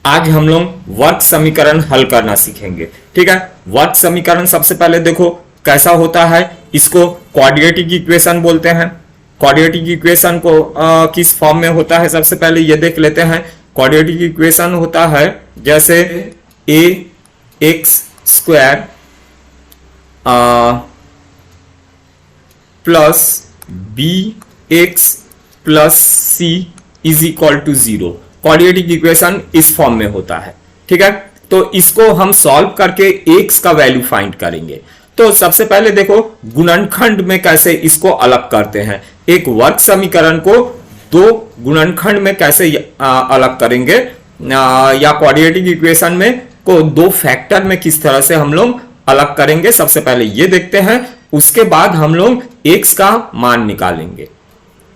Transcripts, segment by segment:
आज हम लोग वर्ग समीकरण हल करना सीखेंगे। ठीक है, वर्ग समीकरण सबसे पहले देखो कैसा होता है। इसको क्वाड्रेटिक इक्वेशन बोलते हैं। क्वाड्रेटिक इक्वेशन को किस फॉर्म में होता है सबसे पहले ये देख लेते हैं। क्वाड्रेटिक इक्वेशन होता है जैसे a x square plus b x plus c is equal to 0। Quadratic equation इस फॉर्म में होता है। ठीक है, तो इसको हम सॉल्व करके एक्स का वैल्यू फाइंड करेंगे। तो सबसे पहले देखो गुणनखंड में कैसे इसको अलग करते हैं। एक वर्ग समीकरण को दो गुणनखंड में कैसे अलग करेंगे या क्वाड्रेटिक इक्वेशन में को दो फैक्टर में किस तरह से हम लोग अलग करेंगे, सबसे पहले ये देखते हैं। उसके बाद हम लोग एक्स का मान निकालेंगे।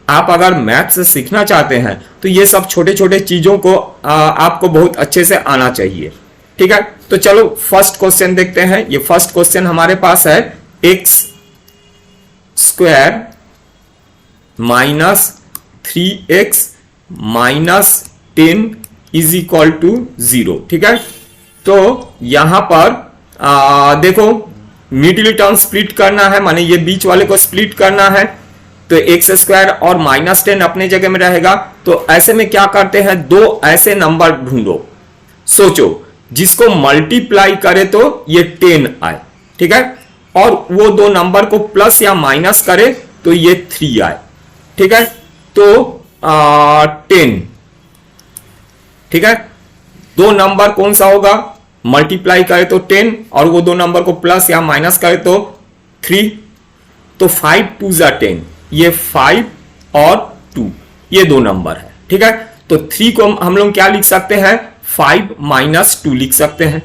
आप अगर मैथ से सीखना चाहते हैं तो ये सब छोटे छोटे चीजों को आपको बहुत अच्छे से आना चाहिए। ठीक है, तो चलो फर्स्ट क्वेश्चन देखते हैं। ये फर्स्ट क्वेश्चन हमारे पास है X square minus 3x minus 10 is equal to 0। ठीक है, तो यहां पर देखो मिडिल टर्म स्प्लिट करना है, माने ये बीच वाले को स्प्लिट करना है। तो एक्स स्क्वायर और माइनस 10 अपने जगह में रहेगा। तो ऐसे में क्या करते हैं, दो ऐसे नंबर ढूंढो। सोचो जिसको मल्टीप्लाई करे तो ये 10 आए। ठीक है, और वो दो नंबर को प्लस या माइनस करे तो ये 3 आए। ठीक है, तो 10। ठीक है, दो नंबर कौन सा होगा, मल्टीप्लाई करे तो 10 और वो दो नंबर को प्लस या माइनस करे तो 3। तो 5 2 जा 10, ये 5 और 2 ये दो नंबर है। ठीक है, तो 3 को हम लोग क्या लिख सकते हैं, 5 माइनस 2 लिख सकते हैं।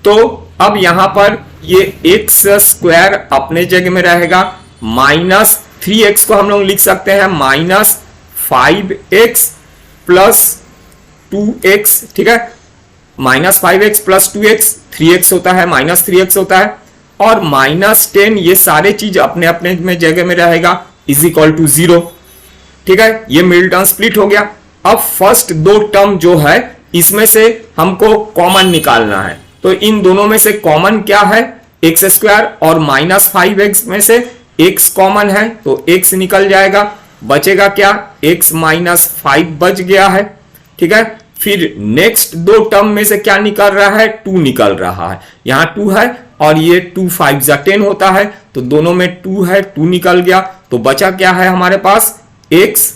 तो अब यहां पर ये एक्स स्क्वायर अपने जगह में रहेगा, माइनस 3x को हम लोग लिख सकते हैं माइनस 5x प्लस 2x। ठीक है, minus 5x plus 2x 3x होता है, माइनस 3x होता है, और माइनस 10 ये सारे चीज अपने अपने में जगह में रहेगा इज इक्वल टू 0। ठीक है, ये मिडिल टर्म स्प्लिट हो गया। अब फर्स्ट दो टर्म जो है इसमें से हमको कॉमन निकालना है। तो इन दोनों में से कॉमन क्या है, एक्स स्क्वायर और माइनस 5x में से x कॉमन है तो x निकल जाएगा। बचेगा क्या, x माइनस 5 बच गया है। ठीक है, फिर नेक्स्ट दो टर्म में से क्या निकल रहा है, 2 निकल रहा है। यहां 2 है और ये 2 5 जा 10 होता है, तो दोनों में 2 है, 2 निकल गया। तो बचा क्या है हमारे पास, x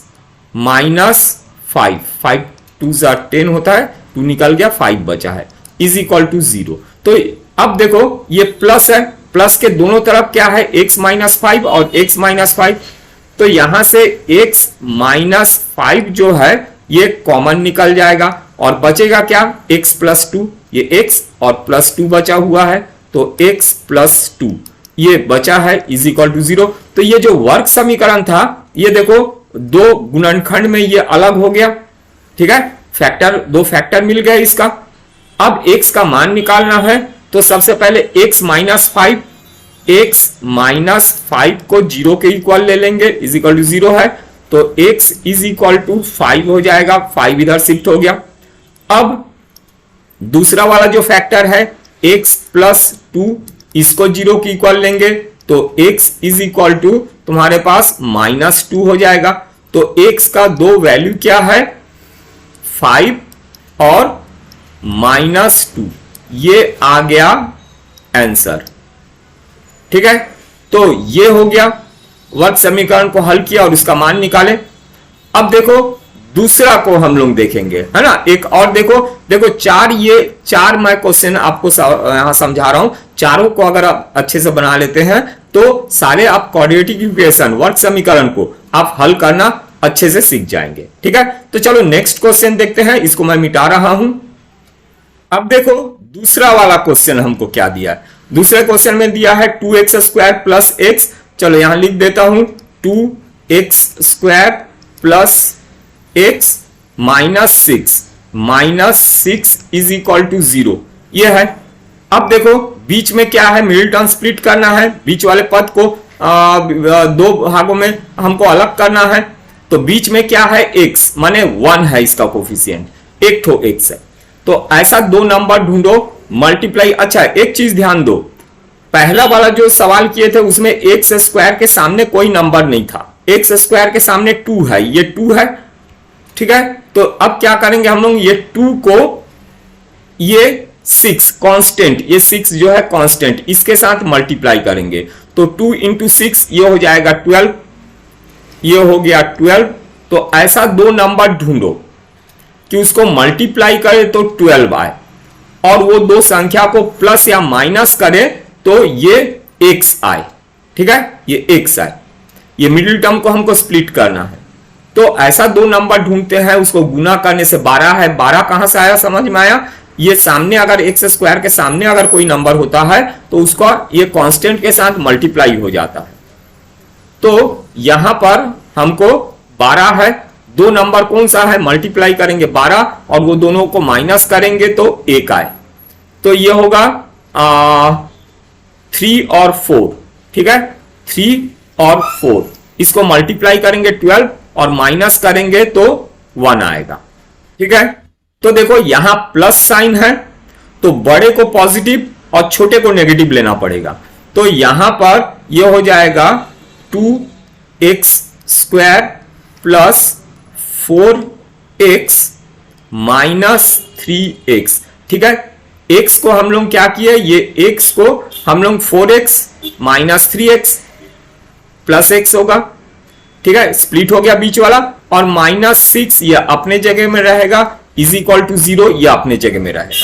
माइनस 5, 5 2 जा 10 होता है, 2 निकल गया, 5 बचा है, इज इक्वल टू 0। तो अब देखो ये प्लस है, प्लस के दोनों तरफ क्या है, x माइनस 5 और x माइनस 5। तो यहां से x माइनस 5 जो है ये कॉमन निकल जाएगा और बचेगा क्या, x प्लस 2, ये x और प्लस 2 बचा हुआ है, तो x प्लस 2 ये बचा है इज इक्वल टू 0। तो ये जो वर्ग समीकरण था ये देखो दो गुणनखंड में ये अलग हो गया। ठीक है, फैक्टर दो फैक्टर मिल गए इसका। अब x का मान निकालना है, तो सबसे पहले x माइनस 5, x माइनस 5 को 0 के इक्वल ले लेंगे, इज इक्वल टू 0 है, तो x इज इक्वल टू 5 हो जाएगा, 5 इधर शिफ्ट हो गया। अब दूसरा वाला जो फैक्टर है x प्लस 2, इसको 0 की इक्वल लेंगे, तो x इज इक्वल टू तुम्हारे पास माइनस 2 हो जाएगा। तो x का दो वैल्यू क्या है, 5 और माइनस 2, ये आ गया आंसर। ठीक है, तो ये हो गया, वर्ग समीकरण को हल किया और उसका मान निकाले। अब देखो दूसरा को हम लोग देखेंगे, है ना। एक और देखो चार मैं क्वेश्चन आपको यहां समझा रहा हूं। चारों को अगर आप अच्छे से बना लेते हैं तो सारे आप क्वाड्रेटिक इक्वेशन वर्ग समीकरण को आप हल करना अच्छे से सीख जाएंगे। ठीक है, तो चलो नेक्स्ट क्वेश्चन देखते हैं, इसको मैं मिटा रहा हूं। अब देखो दूसरा वाला क्वेश्चन हमको क्या दिया है। दूसरे क्वेश्चन में दिया है 2x स्क्वायर प्लस x। चलो यहां लिख देता हूं 2x square plus x minus 6 is equal to 0 ये है। अब देखो बीच में क्या है, मिडिल टर्म स्प्लिट करना है, बीच वाले पद को दो भागों में हमको अलग करना है। तो बीच में क्या है, x माने 1 है इसका कोफिशिएंट, एक ठो x है। तो ऐसा दो नंबर ढूंढो, मल्टीप्लाई। अच्छा एक चीज ध्यान दो, पहला वाला जो सवाल किए थे उसमें एक्स स्क्वायर के सामने कोई नंबर नहीं था, एक्स स्क्वायर के सामने 2 है, ये 2 है, ठीक है। तो अब क्या करेंगे हम लोग, ये 2 को ये 6 कांस्टेंट, ये 6 जो है कांस्टेंट, इसके साथ मल्टीप्लाई करेंगे। तो 2 इंटू 6 ये हो जाएगा 12, ये हो गया 12। तो ऐसा दो नंबर ढूंढो कि उसको मल्टीप्लाई करे तो 12 आए, और वो दो संख्या को प्लस या माइनस करे तो ये x आए, ठीक है, ये x आए। ये मिडिल टर्म को हमको स्प्लिट करना है। तो ऐसा दो नंबर ढूंढते हैं, उसको गुना करने से 12 है, 12 कहां से आया समझ में आया। ये सामने अगर एक्स स्क्वायर के सामने अगर कोई नंबर होता है तो उसका ये कांस्टेंट के साथ मल्टीप्लाई हो जाता है। तो यहां पर हमको 12 है, दो नंबर कौन सा है, मल्टीप्लाई करेंगे 12 और वो दोनों को माइनस करेंगे तो 1 आए। तो ये होगा 3 और 4, ठीक है, 3 और 4, इसको मल्टीप्लाई करेंगे 12 और माइनस करेंगे तो 1 आएगा, ठीक है। तो देखो यहां प्लस साइन है, तो बड़े को पॉजिटिव और छोटे को नेगेटिव लेना पड़ेगा। तो यहां पर यह हो जाएगा 2x square plus 4x minus 3x, ठीक है। x को हम लोग क्या किए, ये x को हम लोग 4x minus 3x plus x होगा, ठीक है, स्प्लिट हो गया बीच वाला, और माइनस 6 ये अपने जगह में रहेगा, इज इक्वल टू 0 ये अपने जगह में रहेगा।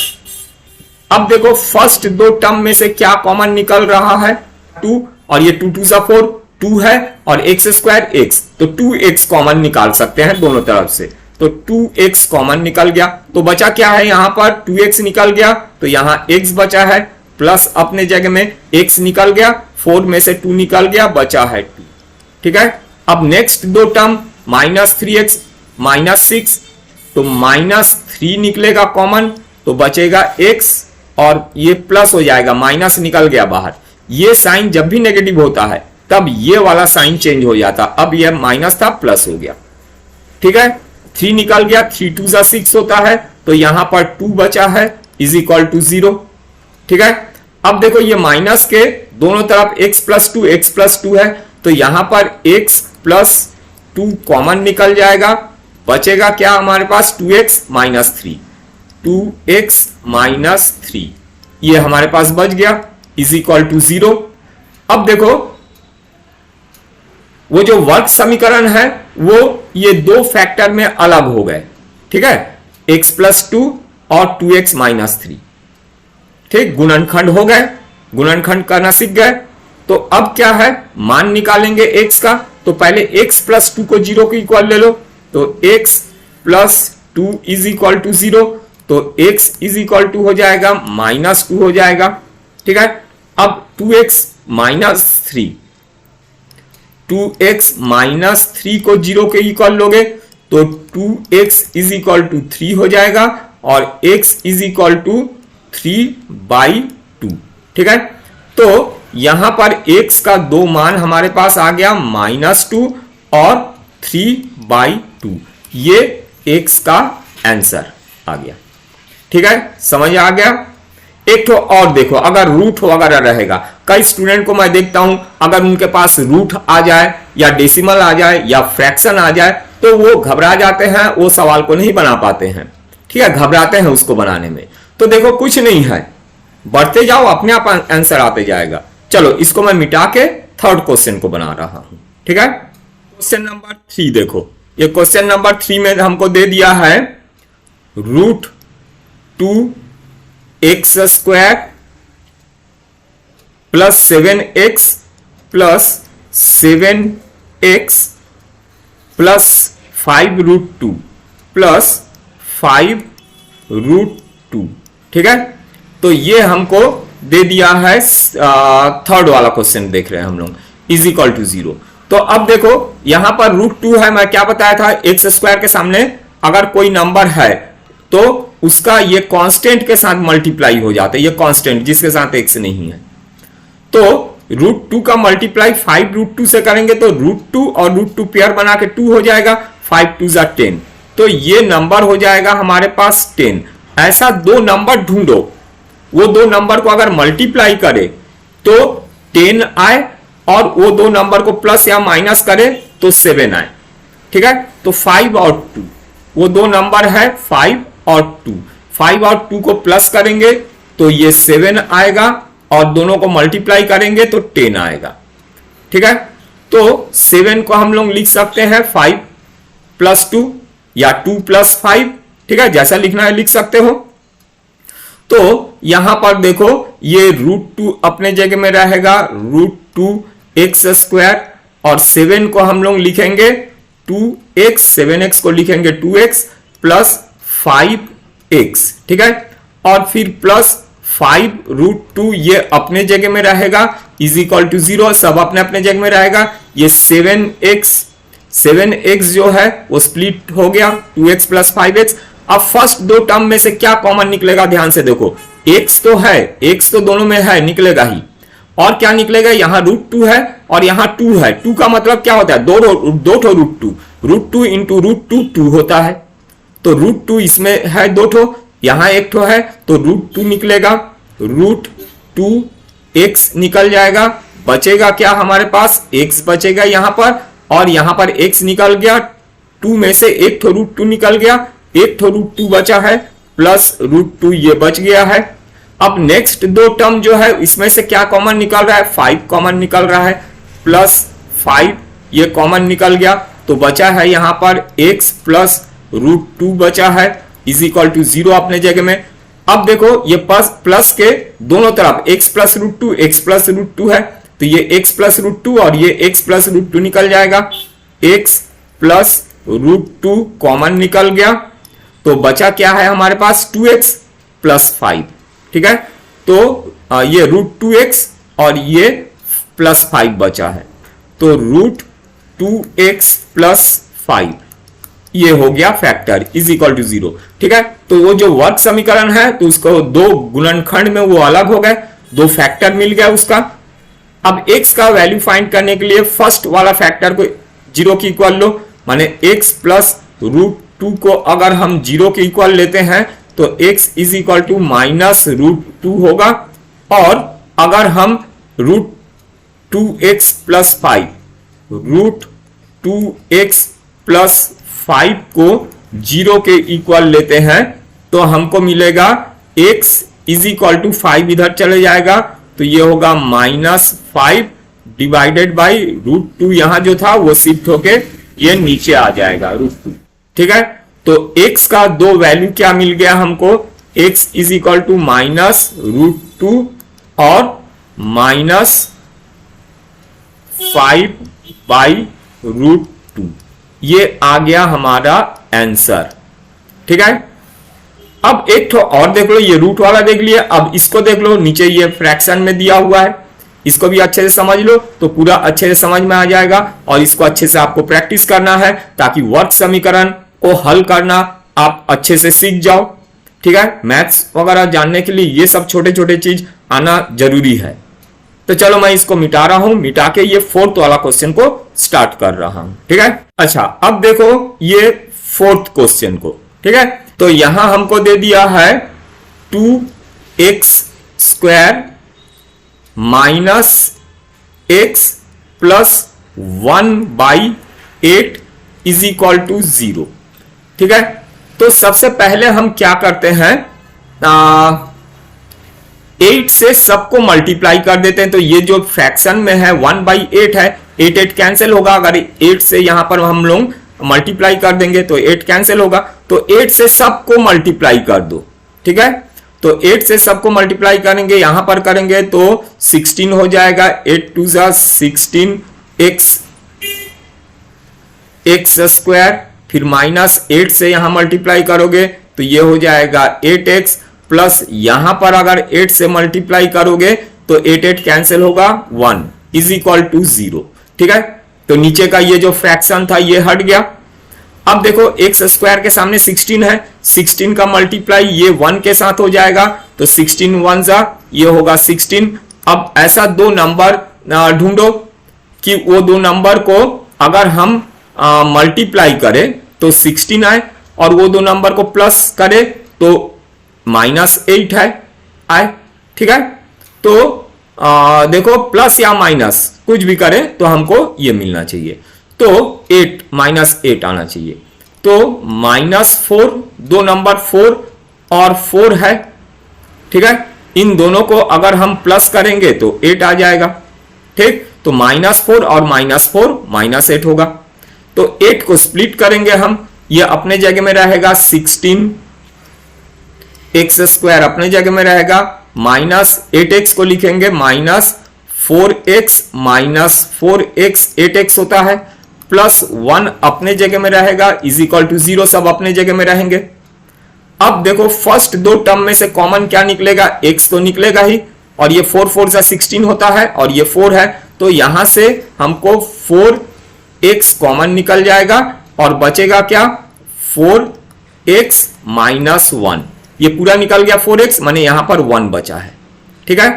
अब देखो फर्स्ट दो टर्म में से क्या कॉमन निकल रहा है, 2, और ये 2 2 4 2 है, और x स्क्वायर x, तो 2x कॉमन निकाल सकते हैं दोनों तरफ से। तो 2x कॉमन निकल गया, तो बचा क्या है, यहां पर 2x निकल गया, तो यहां x बचा है, प्लस अपने जगह में x निकल गया, 4 में से 2 निकल गया, बचा है 2, ठीक है। अब नेक्स्ट दो टर्म माइनस 3x माइनस 6, तो माइनस 3 निकलेगा कॉमन, तो बचेगा x, और ये प्लस हो जाएगा, माइनस निकल गया बाहर। ये साइन जब भी नेगेटिव होता है तब ये वाला साइन चेंज हो जाता, अब ये माइनस था प्लस हो गया, ठीक है। 3 निकल गया, 3 2 6 होता है, तो यहां पर 2 बचा है, इज इक्वल टू 0, ठीक है। अब देखो ये माइनस के दोनों तरफ x प्लस 2 है, तो यहां पर x प्लस 2 कॉमन निकल जाएगा, बचेगा क्या हमारे पास, 2x माइनस 3, 2x माइनस 3, ये हमारे पास बच गया, इज इक्वल टू 0। अब देखो वो जो वर्ग समीकरण है वो ये दो फैक्टर में अलग हो गए, ठीक है, x प्लस 2 और 2x माइनस 3, ठीक, गुणनखंड हो गए, गुणनखंड करना सीख गए। तो अब क्या है, मान निकालेंगे x का, तो पहले x प्लस 2 को 0 के इक्वल ले लो, तो x plus 2 is equal to 0, तो x इज इक्वल टू हो जाएगा माइनस 2 हो जाएगा, ठीक है। अब 2x माइनस 3, 2x माइनस 3 को 0 के इक्वल लोगे तो 2x इज इक्वल टू 3 हो जाएगा, और x इज इक्वल टू 3/2, ठीक है। तो यहां पर x का दो मान हमारे पास आ गया, -2 और 3/2, ये x का आंसर आ गया, ठीक है, समझ आ गया। एक तो और देखो, अगर रूट वगैरह रहेगा, कई स्टूडेंट को मैं देखता हूं अगर उनके पास रूट आ जाए या डेसिमल आ जाए या फ्रैक्शन आ जाए तो वो घबरा जाते हैं, वो सवाल को नहीं बना पाते हैं, ठीक है, घबराते हैं उसको बनाने में। तो देखो कुछ नहीं है, बढ़ते जाओ, अपने आप आंसर आते जाएगा। चलो इसको मैं मिटा के थर्ड क्वेश्चन को बना रहा हूं, ठीक है। क्वेश्चन नंबर 3 देखो, ये क्वेश्चन नंबर 3 में हमको दे दिया है √2x square plus 7x plus 7x plus 5√2 plus 5√2, ठीक है। तो ये हमको दे दिया है, थर्ड वाला क्वेश्चन देख रहे हैं हम लोग, इज इक्वल टू 0। तो अब देखो यहां पर √2 है, मैं क्या बताया था, एक्स स्क्वायर के सामने अगर कोई नंबर है तो उसका ये कांस्टेंट के साथ मल्टीप्लाई हो जाता है, ये कांस्टेंट जिसके साथ एक्स नहीं है। तो √2 का मल्टीप्लाई 5√2 से करेंगे तो √2 और √2 पेयर बना के 2 हो जाएगा, 5 2 10, तो ये नंबर हो जाएगा हमारे पास 10। ऐसा दो नंबर ढूंढो, वो दो नंबर को अगर मल्टीप्लाई करे तो 10 आए और वो दो नंबर को प्लस या माइनस करे तो 7 आए। ठीक है, तो 5 और 2, वो दो नंबर है 5 और 2, 5 और 2 को प्लस करेंगे तो ये 7 आएगा और दोनों को मल्टीप्लाई करेंगे तो 10 आएगा। ठीक है, तो 7 को हम लोग लिख सकते हैं 5 प्लस 2 या 2 प्लस 5। ठीक है, जैसा लिखना है लिख सकते हो। तो यहां पर देखो ये √2 अपने जगह में रहेगा, √2x² और 7 को हम लोग लिखेंगे 2x, 7x को लिखेंगे 2x प्लस 5x। ठीक है, और फिर प्लस 5√2 ये अपने जगह में रहेगा इज इक्वल टू 0, सब अपने अपने जगह में रहेगा। ये 7x जो है वो स्प्लिट हो गया 2x प्लस 5x। अब फर्स्ट दो टर्म में से क्या कॉमन निकलेगा, ध्यान से देखो, x तो है, x तो दोनों में है, निकलेगा ही। और क्या निकलेगा, यहां √2 है और यहां 2 है। 2 का मतलब क्या होता है, दो ठो √2 इंटू √2 2 होता है। तो √2 इसमें है 2 ठो, यहां 1 ठो है तो √2 निकलेगा, √2x निकल जाएगा। बचेगा क्या हमारे पास, x बचेगा यहां पर, और यहां पर x निकल गया, 2 में से 1 ठो √2 निकल गया, 1 ठो √2 बचा है प्लस √2 ये बच गया है। अब नेक्स्ट दो टर्म जो है इसमें से क्या कॉमन निकल रहा है, 5 कॉमन निकल रहा है, प्लस 5 ये कॉमन निकल गया तो बचा है यहां पर x प्लस √2 बचा है इज इक्वल टू 0 अपने जगह में। अब देखो ये प्लस के दोनों तरफ x प्लस √2 है तो ये x प्लस √2 और ये x प्लस √2 निकल जाएगा, x प्लस √2 कॉमन निकल गया तो बचा क्या है हमारे पास 2x प्लस 5। ठीक है, तो ये √2x और ये प्लस 5 बचा है तो √2x प्लस 5 ये हो गया फैक्टर इज इक्वल टू 0। ठीक है, तो वो जो वर्ग समीकरण है तो उसको दो गुणनखंड में वो अलग हो गए, दो फैक्टर मिल गया उसका। अब x का वैल्यू फाइंड करने के लिए फर्स्ट वाला फैक्टर को 0 की इक्वल लो, माने x प्लस √2 को अगर हम 0 के इक्वल लेते हैं तो x is equal to minus √2 होगा, और अगर हम √2x प्लस 5 √2x प्लस 5 को 0 के इक्वल लेते हैं तो हमको मिलेगा x इज इक्वल टू 5 इधर चले जाएगा तो ये होगा -5 डिवाइडेड बाई √2, यहां जो था वो शिफ्ट होके ये नीचे आ जाएगा √2। ठीक है, तो x का दो वैल्यू क्या मिल गया हमको, x इज इक्वल टू -√2 और -5 बाई √2, ये आ गया हमारा आंसर। ठीक है, अब एक तो और देख लो, ये रूट वाला देख लिया, अब इसको देख लो, नीचे ये फ्रैक्शन में दिया हुआ है, इसको भी अच्छे से समझ लो तो पूरा अच्छे से समझ में आ जाएगा। और इसको अच्छे से आपको प्रैक्टिस करना है ताकि वर्ग समीकरण को हल करना आप अच्छे से सीख जाओ। ठीक है, मैथ्स वगैरह जानने के लिए ये सब छोटे छोटे चीज आना जरूरी है। तो चलो मैं इसको मिटा रहा हूं, मिटा के ये 4th वाला क्वेश्चन को स्टार्ट कर रहा हूं। ठीक है, अच्छा अब देखो ये 4th क्वेश्चन को। ठीक है, तो यहां हमको दे दिया है 2x² minus x plus 1/8 is equal to 0। ठीक है, तो सबसे पहले हम क्या करते हैं, 8 से सबको मल्टीप्लाई कर देते हैं। तो ये जो फ्रैक्शन में है 1/8 है, 8 कैंसिल होगा, अगर 8 से यहां पर हम लोग मल्टीप्लाई कर देंगे तो 8 कैंसिल होगा, तो 8 से सबको मल्टीप्लाई कर दो। ठीक है, तो 8 से सबको मल्टीप्लाई करेंगे, यहां पर करेंगे तो 16 हो जाएगा, 8 2 जा 16 x², फिर -8 से यहां मल्टीप्लाई करोगे तो ये हो जाएगा 8x, प्लस यहां पर अगर 8 से मल्टीप्लाई करोगे तो 8 कैंसिल होगा, 1 इज इक्वल टू 0। ठीक है, तो नीचे का ये जो फ्रैक्शन था ये हट गया। अब देखो x² के सामने 16 है, 16 का मल्टीप्लाई ये 1 के साथ हो जाएगा तो 16 1 जा ये होगा 16। अब ऐसा दो नंबर ढूंढो कि वो दो नंबर को अगर हम मल्टीप्लाई करें तो 16 आए और वो दो नंबर को प्लस करें तो -8 है आए, ठीक है। तो देखो प्लस या माइनस कुछ भी करें तो हमको ये मिलना चाहिए, तो 8 -8 आना चाहिए। तो -4, दो नंबर 4 और 4 है, ठीक है। इन दोनों को अगर हम प्लस करेंगे तो 8 आ जाएगा, ठीक। तो -4 और -4 -8 होगा। तो 8 को स्प्लिट करेंगे हम, ये अपने जगह में रहेगा 16 x² अपने जगह में रहेगा, -8x को लिखेंगे -4x 8x होता है, +1 अपने जगह में रहेगा इज इक्वल टू 0, सब अपने जगह में रहेंगे। अब देखो फर्स्ट दो टर्म में से कॉमन क्या निकलेगा, x तो निकलेगा ही, और ये 4 4 से 16 होता है और ये 4 है, तो यहां से हमको 4x कॉमन निकल जाएगा और बचेगा क्या 4x -1, ये पूरा निकल गया 4x, माने यहां पर 1 बचा है, ठीक है।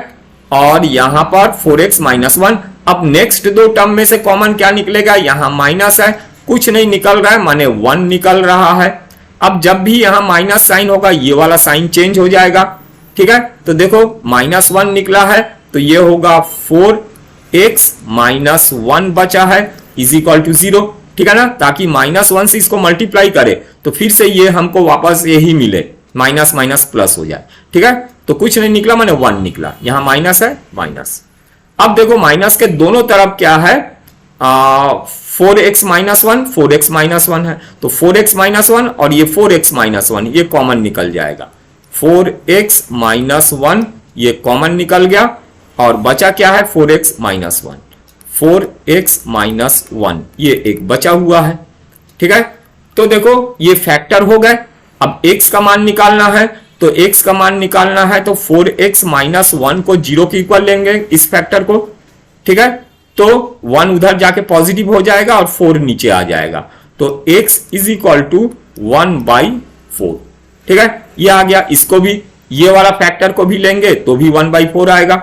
और यहां पर 4x -1। अब नेक्स्ट दो टर्म में से कॉमन क्या निकलेगा, यहां माइनस है, कुछ नहीं निकल रहा है, माने 1 निकल रहा है। अब जब भी यहां माइनस साइन होगा ये वाला साइन चेंज हो जाएगा, ठीक है। तो देखो -1 निकला है, तो ये होगा 4x -1 बचा है इज इक्वल टू 0, ठीक है ना, ताकि -1 से इसको मल्टीप्लाई करे तो फिर से ये हमको वापस यही मिले, माइनस माइनस प्लस हो जाए, ठीक है। तो कुछ नहीं निकला, माने 1 निकला, यहां माइनस है माइनस। अब देखो माइनस के दोनों तरफ क्या है, 4x -1 4x -1 है, तो 4x -1 और ये 4x -1 ये कॉमन निकल जाएगा, 4x -1 ये कॉमन निकल गया और बचा क्या है 4x -1, 4x -1 ये एक बचा हुआ है, ठीक है। तो देखो ये फैक्टर हो गए। अब x का मान निकालना है, तो x का मान निकालना है तो 4x -1 को 0 के इक्वल लेंगे इस फैक्टर को, ठीक है। तो 1 उधर जाके पॉजिटिव हो जाएगा और 4 नीचे आ जाएगा, तो x इज इक्वल टू 1/4, ठीक है। ये आ गया, इसको भी ये वाला फैक्टर को भी लेंगे तो भी 1/4 आएगा।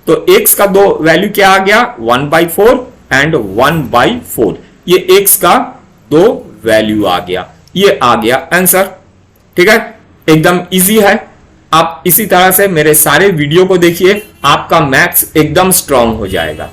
तो x का दो वैल्यू क्या आ गया 1/4 एंड 1/4, ये x का दो वैल्यू आ गया, ये आ गया आंसर, ठीक है। एकदम इजी है। आप इसी तरह से मेरे सारे वीडियो को देखिए, आपका मैथ्स एकदम स्ट्रांग हो जाएगा।